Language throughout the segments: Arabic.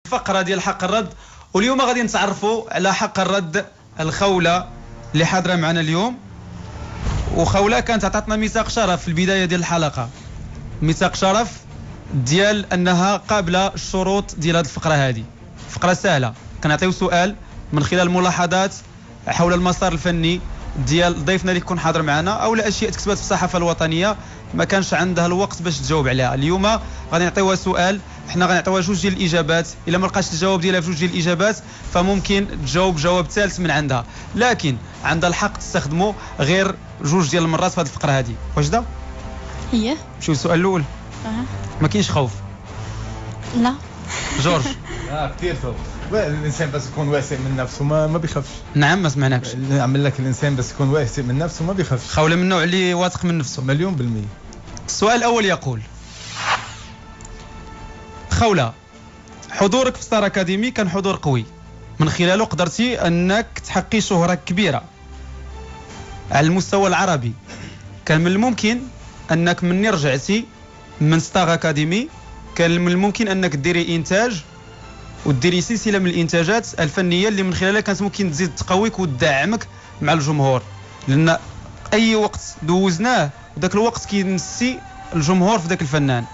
فقرة ديال حق الرد، واليوم غادي نتعرفوا على حق الرد الخولة اللي حاضره معنا اليوم. وخولة كانت عطاتنا ميثاق شرف في البدايه ديال الحلقه، ميثاق شرف ديال انها قابله الشروط ديال هذه الفقره. هذه فقره سهله، كنعطيو سؤال من خلال ملاحظات حول المسار الفني ديال ضيفنا اللي يكون حاضر معنا او الاشياء تكتبت في الصحافه الوطنيه ما كانش عندها الوقت باش تجاوب عليها. اليوم غادي نعطيوها سؤال، حنا غنعطيوها جوج ديال الاجابات، الا ما لقاش الجواب ديالها في جوج ديال الاجابات فممكن تجاوب جواب ثالث من عندها، لكن عندها الحق تستخدمه غير جوج ديال المرات في هذه الفقره هذه. واجده؟ هي نمشيو للسؤال الاول. ما كاينش خوف؟ لا. جورج؟ كثير خوف. الانسان بس يكون واثق من نفسه ما بيخافش. نعم ما سمعناكش. نعمل لك الانسان بس يكون واثق من نفسه ما بيخافش. خوله من النوع اللي واثق من نفسه مليون بالمية. السؤال الاول يقول: خوله، حضورك في ستار اكاديمي كان حضور قوي، من خلاله قدرتي انك تحققي شهرة كبيرة على المستوى العربي. كان من الممكن انك مني رجعتي من ستار اكاديمي كان من الممكن انك ديري انتاج وديري سلسله من الانتاجات الفنيه اللي من خلالها كانت ممكن تزيد تقويك وتدعمك مع الجمهور، لان اي وقت دوزناه ذاك الوقت كينسي الجمهور في ذاك الفنان.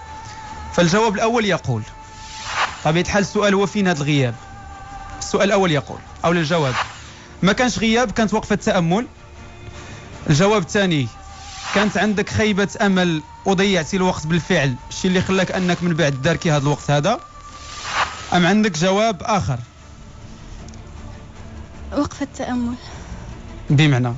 فالجواب الاول يقول، طبيعه الحال السؤال هو فين هذا الغياب. السؤال الاول يقول او الجواب: ما كانش غياب، كانت وقفه تامل. الجواب الثاني: كانت عندك خيبه امل وضيعتي الوقت بالفعل، الشيء اللي خلاك انك من بعد داركي هذا الوقت هذا. ام عندك جواب اخر؟ وقفة تأمل. بمعنى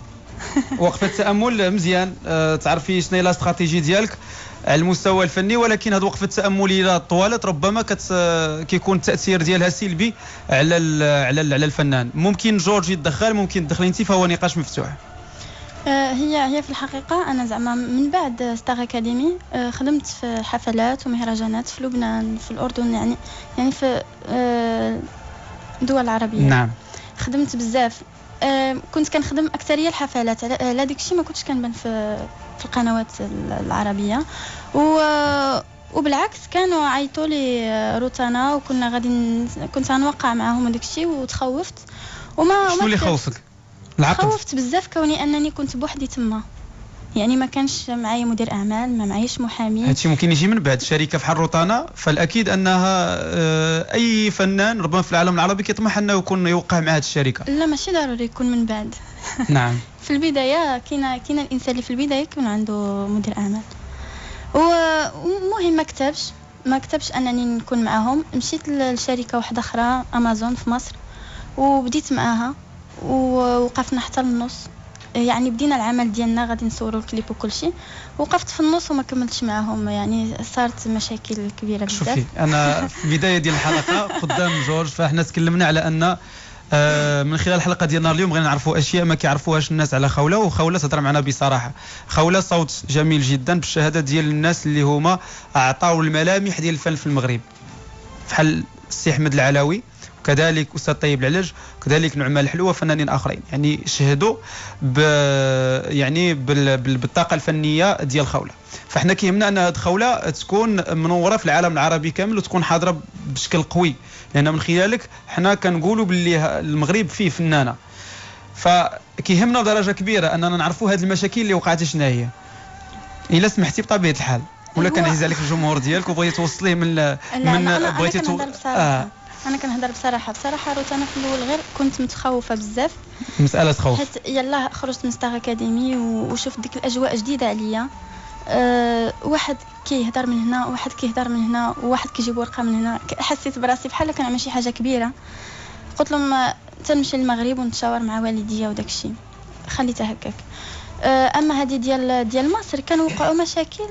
وقفة تأمل مزيان، تعرفي شنو هي الاستراتيجي ديالك على المستوى الفني، ولكن هذه وقفة التأمل إذا طوالت ربما كيكون التأثير ديالها سلبي على الفنان. ممكن جورج يتدخل، ممكن تدخلي انت، فهو نقاش مفتوح. هي في الحقيقة أنا زعما من بعد ستار أكاديمي خدمت في حفلات ومهرجانات في لبنان، في الأردن، يعني في الدول العربية. نعم. خدمت بزاف. كنت كنخدم أكثرية الحفلات، لا ديك الشيء ما كنتش كنبان في القنوات العربية. وبالعكس كانوا عيطوا لي روتانا وكنا غادي كنت غنوقع معاهم وداك الشيء وتخوفت. شنو اللي خوفك؟ العقد؟ خوفت بزاف كوني انني كنت بوحدي تما، يعني ما كانش معايا مدير اعمال، ما معايش محامي. هادشي ممكن يجي من بعد شركه بحال روتانا، فالاكيد انها اي فنان ربما في العالم العربي كيطمح انه يكون يوقع مع هذه الشركه. لا ماشي ضروري يكون من بعد. نعم. في البدايه كاين الانسان اللي في البدايه يكون عنده مدير اعمال. ومهم ما كتبش انني نكون معاهم. مشيت لشركه واحده اخرى امازون في مصر وبديت معاها ووقفنا حتى النص، يعني بدينا العمل ديالنا غادي نصوروا الكليب وكل شيء، وقفت في النص وما كملتش معاهم، يعني صارت مشاكل كبيره بزاف. شوفي انا في البدايه ديال الحلقه قدام جورج فاحنا تكلمنا على ان من خلال الحلقه ديالنا اليوم غادي نعرفوا اشياء ما كيعرفوهاش الناس على خوله، وخوله تهضر معنا بصراحه. خوله صوت جميل جدا بالشهاده ديال الناس اللي هما اعطاو الملامح ديال الفن في المغرب، بحال السي احمد العلاوي وكذلك استاذ طيب العلاج وكذلك نعمان الحلو وفنانين اخرين، يعني شهدوا بالطاقه الفنيه ديال خوله. فاحنا كيهمنا ان هذه خوله تكون منوره في العالم العربي كامل وتكون حاضره بشكل قوي، لان من خلالك حنا كنقولوا باللي المغرب فيه فنانه. فكيهمنا درجه كبيره اننا نعرفوا هذه المشاكل اللي وقعت شنو هي. الا سمحتي بطبيعه الحال، ولا كان عزيز عليك الجمهور ديالك وبغيتي توصليه من بغيتي انا كنهضر بصراحه روتانا في الاول غير كنت متخوفه بزاف، مساله خوف. حيت يلاه خرجت من ستار اكاديمي وشفت ديك الاجواء جديده عليا. واحد كيهضر من هنا وواحد كيهضر من هنا وواحد كيجيب ورقه من هنا، حسيت براسي بحال كنعمل شي حاجه كبيره. قلت لهم تنمشي للمغرب ونتشاور مع والديا وداك الشيء، خليتها هكاك. اما هذه ديال مصر كان وقعوا مشاكل.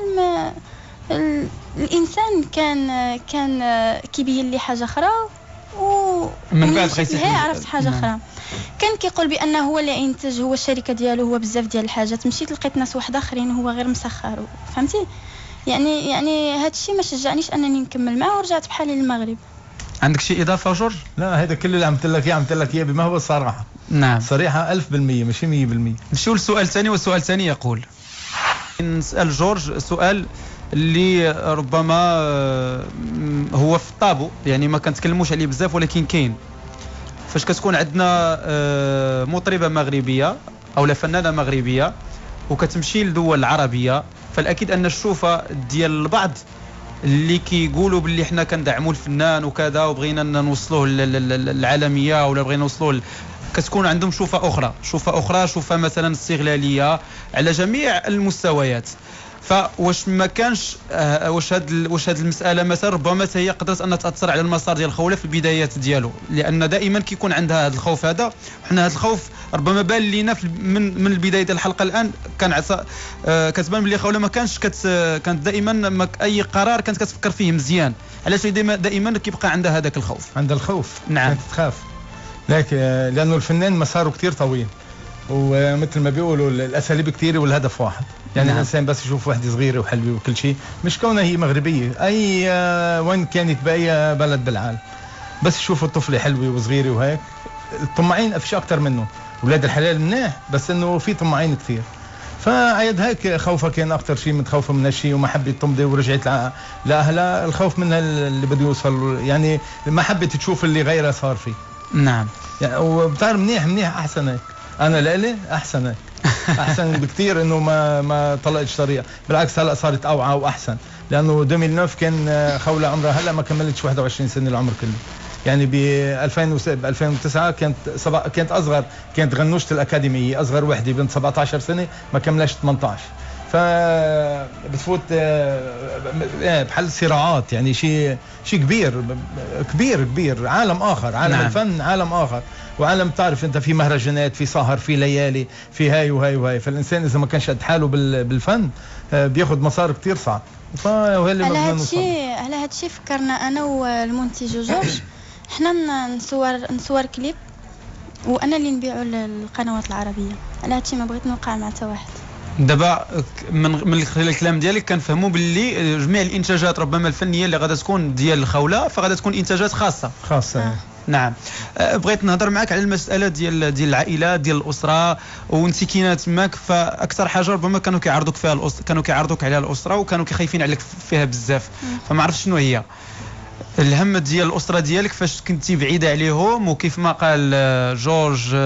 الانسان كان كيبين لي حاجه اخرى من بعد غيسيح عرفت حاجه اخرى. كان كيقول بانه هو اللي ينتج، هو الشركه ديالو، هو بزاف ديال الحاجات. مشيت لقيت ناس واحد اخرين هو غير مسخر، فهمتي؟ يعني هذا الشيء ما شجعنيش انني نكمل معه ورجعت بحالي للمغرب. عندك شي اضافه جورج؟ لا هذا كل اللي عملت لك اياه بما هو الصراحه. نعم صريحه 1000% ماشي 100%. نمشيو للسؤال الثاني، والسؤال الثاني يقول: نسال جورج سؤال اللي ربما هو في الطابو، يعني ما كنتكلموش عليه بزاف ولكن كاين. فاش كتكون عندنا مطربه مغربيه او لا فنانه مغربيه وكتمشي لدول العربيه، فالاكيد ان الشوفه ديال البعض اللي كيقولوا باللي حنا كندعموا الفنان وكذا وبغينا نوصلوه للعالميه ولا بغينا نوصلوه كتكون عندهم شوفه اخرى، شوفه مثلا استغلاليه على جميع المستويات. فواش ما كانش واش هاد المساله مثلا ربما هي قدرت ان تاثر على المسار ديال خوله في البدايات ديالو، لان دائما كيكون عندها هذا الخوف هذا. وحنا هذا الخوف ربما بان لينا من البدايه ديال الحلقه الان كان كتبان بلي خوله ما كانش كانت دائما اي قرار كانت كتفكر فيه مزيان. علاش دائما كيبقى عندها هذاك الخوف؟ عندها الخوف. نعم. كانت تخاف لكن لانه الفنان مساره كتير طويل، ومثل ما بيقولوا الاساليب كتير والهدف واحد. يعني نعم. الانسان بس يشوف وحده صغيره وحلوه وكل شيء، مش كونها هي مغربيه، اي وين كانت باي بلد بالعالم، بس يشوفوا الطفله حلوه وصغيره وهيك الطماعين فيش اكثر منه. اولاد الحلال منيح بس انه في طماعين كثير. فعيد هيك خوفها كان اكثر شيء، متخوفه من هالشيء وما حبت تمضي ورجعت لاهلها. الخوف منها اللي بده يوصل، يعني ما حبت تشوف اللي غيرها صار فيه. نعم. يعني وبتعرف منيح احسن هيك. انا لإلي احسن هيك احسن بكثير انه ما طلقتش طريقه. بالعكس هلا صارت اوعى واحسن، لانه 2009 كان خوله عمرها هلا ما كملتش 21 سنه العمر كله. يعني ب 2009 كانت اصغر، كانت غنوشه الاكاديميه اصغر وحده بنت 17 سنه ما كملش 18. فبتفوت بحل صراعات، يعني شيء كبير عالم اخر، عالم نعم. الفن عالم اخر، وعالم تعرف انت في مهرجانات، في سهر، في ليالي، في هاي وهاي وهاي. فالانسان اذا ما كانش قد حاله بالفن بياخذ مسار كتير صعب. على هذا الشيء فكرنا انا والمنتج جورج احنا نصور كليب وانا اللي نبيعه للقنوات العربيه. على هذا الشيء ما بغيت نوقع مع حتى واحد. دابا من خلال الكلام ديالك كنفهموا باللي جميع الانتاجات ربما الفنيه اللي غادا تكون ديال الخوله فغادا تكون انتاجات خاصه. نعم. بغيت نهضر معك على المساله ديال العائله، ديال الاسره، وانت كاينه تماك. فاكثر حاجه ربما كانوا كيعرضوك فيها كانوا كيعرضوك عليها الاسره، وكانوا كيخايفين عليك فيها بزاف. فما عرفتش شنو هي الهم ديال الاسره ديالك فاش كنتي بعيده عليهم، وكيف ما قال جورج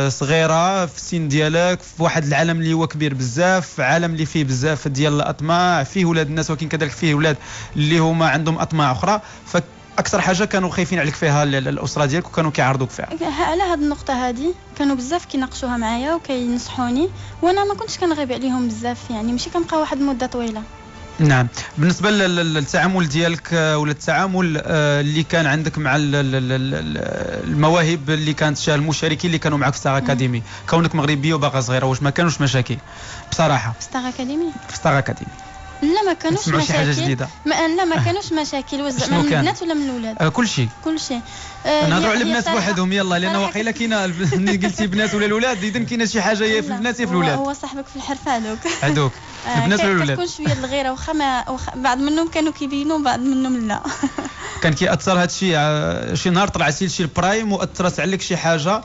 صغيره في السن ديالك في واحد العالم اللي هو كبير بزاف، عالم اللي فيه بزاف ديال الاطماع، فيه ولاد الناس ولكن كذلك فيه ولاد اللي هما عندهم اطماع اخرى. فاكثر حاجه كانوا خايفين عليك فيها الاسره ديالك وكانوا كيعرضوك فيها. على هذه النقطه هذه كانوا بزاف كيناقشوها معايا وكينصحوني، وانا ما كنتش كنغيب عليهم بزاف، يعني ماشي كنبقى واحد المده طويله. نعم. بالنسبه للتعامل ديالك ولا التعامل اللي كان عندك مع المواهب اللي كانت شا المشاركين اللي كانوا معك في ستار اكاديمي، كونك مغربيه وباقا صغيره، واش ما كانوش مشاكل بصراحه في ستار اكاديمي؟ في ستار اكاديمي لا ما كانوش مشاكل. شي حاجه جديده؟ لا ما كانوش مشاكل. من البنات ولا من الاولاد؟ كل شيء. نهضروا على البنات بوحدهم يلا، لان واقيلا كاينه ملي قلتي بنات ولا الاولاد اذا كاينه شي حاجه يا في البنات يا في الاولاد. هو صاحبك في الحرفه هذوك البنات ولا الاولاد؟ كتكون شويه الغيره، واخا بعض منهم كانوا كيبينوا بعض منهم لا. كان كيأثر هذا الشيء شي نهار طلعتي لشي البرايم واثرت عليك شي حاجه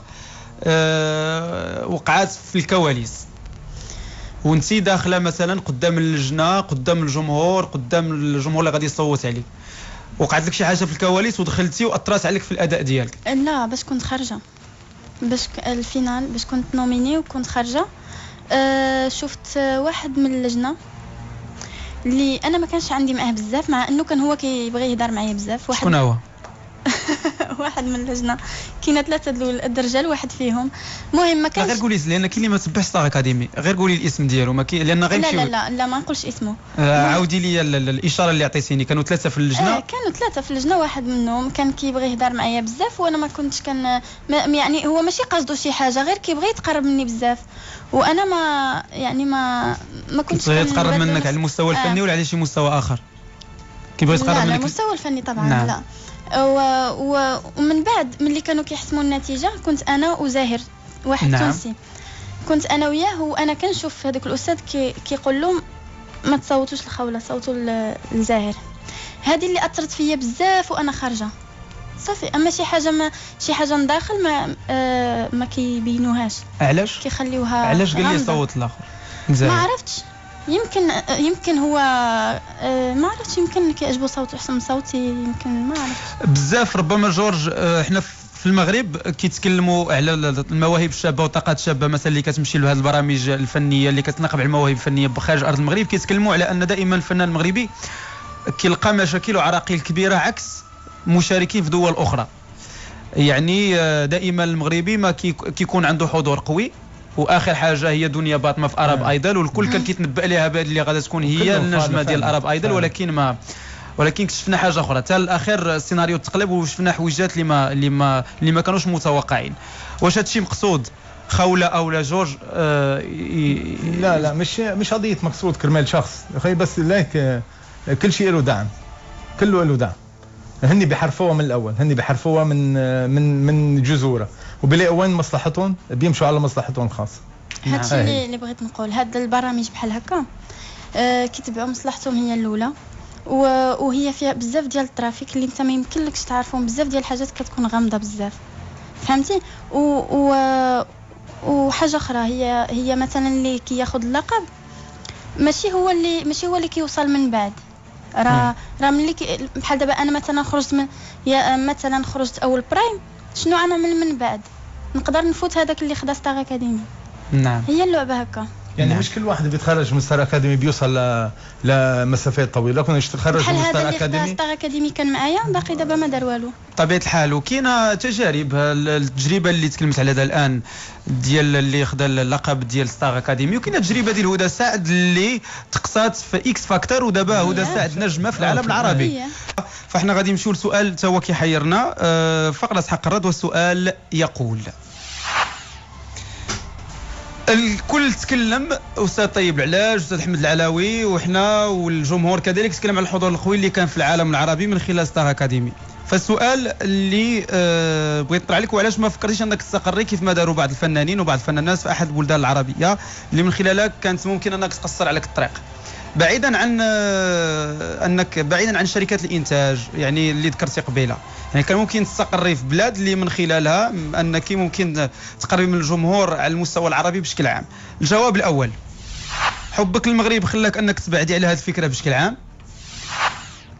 وقعات في الكواليس وانتي داخله مثلا قدام اللجنه، قدام الجمهور اللي غادي يصوت عليك، وقعت لك شي حاجه في الكواليس ودخلتي واثرت عليك في الاداء ديالك؟ لا باش كنت خارجه، باش الفينال، باش كنت نوميني وكنت خارجه. شفت واحد من اللجنه اللي انا ما كانش عندي معاه بزاف، مع انه كان هو كيبغي يهضر معايا بزاف. شكون هو؟ واحد من اللجنه، كاينه 3 الرجال واحد فيهم. المهم ما كانش. غير قولي لان كاين اللي ما تبعش ستار اكاديمي، غير قولي الاسم ديالو ما كاين لان غير لا ما نقولش اسمه. عاودي لي الاشاره اللي عطيتيني. كانوا 3 في اللجنه؟ كانوا 3 في اللجنه، واحد منهم كان كيبغي يهضر معايا بزاف وانا ما كنتش يعني هو ماشي قصده شي حاجه، غير كيبغي يتقرب مني بزاف وانا ما كنتش يتقرب منك على المستوى الفني ولا على شي مستوى اخر؟ كيبغي يتقرب منك على المستوى الفني طبعا. نعم. لا ومن بعد ملي كانوا كيحسموا النتيجه كنت انا وزاهر واحد. نعم. تونسي، كنت انا وياه، وانا كنشوف هذاك الاستاذ كيقول لهم ما تصوتوش لخوله، صوتوا لزاهر. هذه اللي اثرت فيا بزاف وانا خارجه صافي. اما شي حاجه من داخل ما كيبينوهاش. علاش كيخليوها؟ علاش قال لي صوت الاخر؟ ما يمكن هو ما عرفتش، يمكن كيعجبو صوته احسن من صوتي، يمكن ما عرفتش بزاف. ربما جورج احنا في المغرب كيتكلموا على المواهب الشابه والطاقات الشابه مثلا اللي كتمشي لهذه البرامج الفنيه اللي كتناقب على المواهب الفنيه خارج ارض المغرب، كيتكلموا على ان دائما الفنان المغربي كيلقى مشاكل وعراقيل كبيره عكس مشاركين في دول اخرى. يعني دائما المغربي ما كيكون عنده حضور قوي، واخر حاجه هي دنيا باطمه في اراب ايدل، والكل كان كيتنبأ لها اللي غادا تكون هي النجمه ديال اراب ايدل، ولكن اكتشفنا حاجه اخرى حتى الاخير. السيناريو تقلب وشفنا حويجات اللي ما كانوش متوقعين. واش هادشي مقصود خولة او لا جورج؟ لا مش قضيه مقصود كرمال شخص اخي، بس ليك كل شيء له دعم، كله له دعم. هني بيحرفوها من الاول، هني بيحرفوها من جذورها، وبيلاقوا وين مصلحتهم، بيمشوا على مصلحتهم الخاصه. هادشي اللي بغيت نقول. هاد البرامج بحال هكا كيتبعوا مصلحتهم هي الاولى، وهي فيها بزاف ديال الترافيك اللي انت ما يمكنلكش تعرفهم، بزاف ديال الحاجات كتكون غامضه بزاف، فهمتي؟ وحاجه اخرى هي مثلا اللي كياخذ اللقب ماشي هو اللي كيوصل من بعد. راه ملي بحال دابا انا مثلا خرجت مثلا خرجت اول برايم، شنو غنعمل من بعد؟ نقدر نفوت هذاك اللي خدا ستار اكاديمي. نعم، هي اللعبه هكا. يعني مش كل واحد بيتخرج من ستار اكاديمي بيوصل لمسافات طويله. كنا نتخرج من ستار اكاديمي، ستار اكاديمي كان معايا باقي دابا ما دار والو بطبيعه الحال. وكاينه تجارب، التجربه اللي تكلمت عليها الان ديال اللي خدا اللقب ديال ستار اكاديمي، وكاينه تجربه ديال هدى سعد اللي تقصات في اكس فاكتور، ودابا هدى سعد نجمه في العالم العربي. فاحنا غادي نمشيو لسؤال تا هو كيحيرنا، فقره حق الرد، والسؤال يقول: الكل تكلم، استاذ طيب العلاج، استاذ احمد العلاوي، وحنا والجمهور كذلك تكلم على الحضور القوي اللي كان في العالم العربي من خلال ستار اكاديمي. فالسؤال اللي بغيت نطرح عليك، وعلاش ما فكرتيش انك تستقري كيف ما داروا بعض الفنانين وبعض الفنانات في احد البلدان العربية اللي من خلالها كانت ممكن انك تقصر عليك الطريق، بعيدا عن شركات الانتاج يعني اللي ذكرتي قبيله؟ يعني كان ممكن تستقري في بلاد اللي من خلالها انك ممكن تقربي من الجمهور على المستوى العربي بشكل عام. الجواب الاول: حبك للمغرب خلاك انك تبعدي على هذه الفكره بشكل عام؟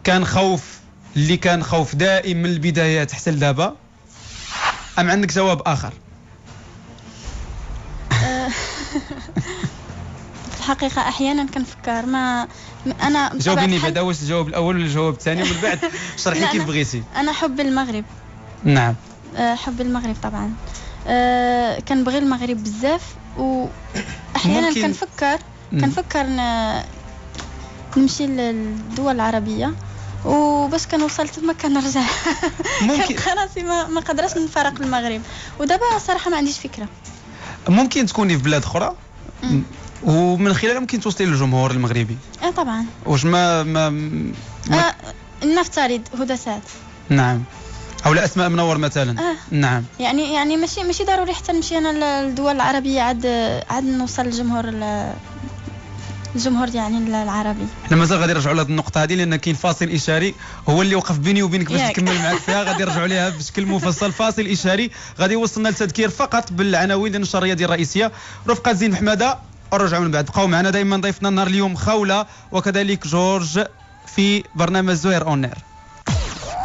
كان خوف دائم من البدايات حتى لدابا، ام عندك جواب اخر؟ الحقيقه احيانا كنفكر انا جاوبيني بعدا، واش الجواب الاول ولا الجواب الثاني، ومن بعد شرحي كيف بغيتي. انا حب المغرب. نعم، حب المغرب طبعا. كنبغي المغرب بزاف، واحيانا كنفكر نمشي للدول العربيه، وباش كنوصل تما كنرجع. ممكن راسي ما قدرتش نفارق المغرب، ودابا صراحه ما عنديش فكره. ممكن تكوني في بلاد اخرى ومن خلالها ممكن توصلي للجمهور المغربي. طبعا. واش ما نفترض هدى سعد. نعم، او لا اسماء منور مثلا. نعم، يعني ماشي ضروري حتى نمشي انا للدول العربيه عاد نوصل للجمهور يعني العربي. احنا مازال غادي نرجعوا لهذه النقطه هذه، لان كاين فاصل اشاري هو اللي وقف بيني وبينك باش نكمل معك فيها. غادي نرجعوا ليها بشكل مفصل. فاصل اشاري غادي يوصلنا لتذكير فقط بالعناوين النشريه ديال الرئيسيه. رفقه زين محمده، ونرجعوا من بعد. بقاو معنا دائما ضيفنا نهار اليوم خولة، وكذلك جورج في برنامج زهير اون اير.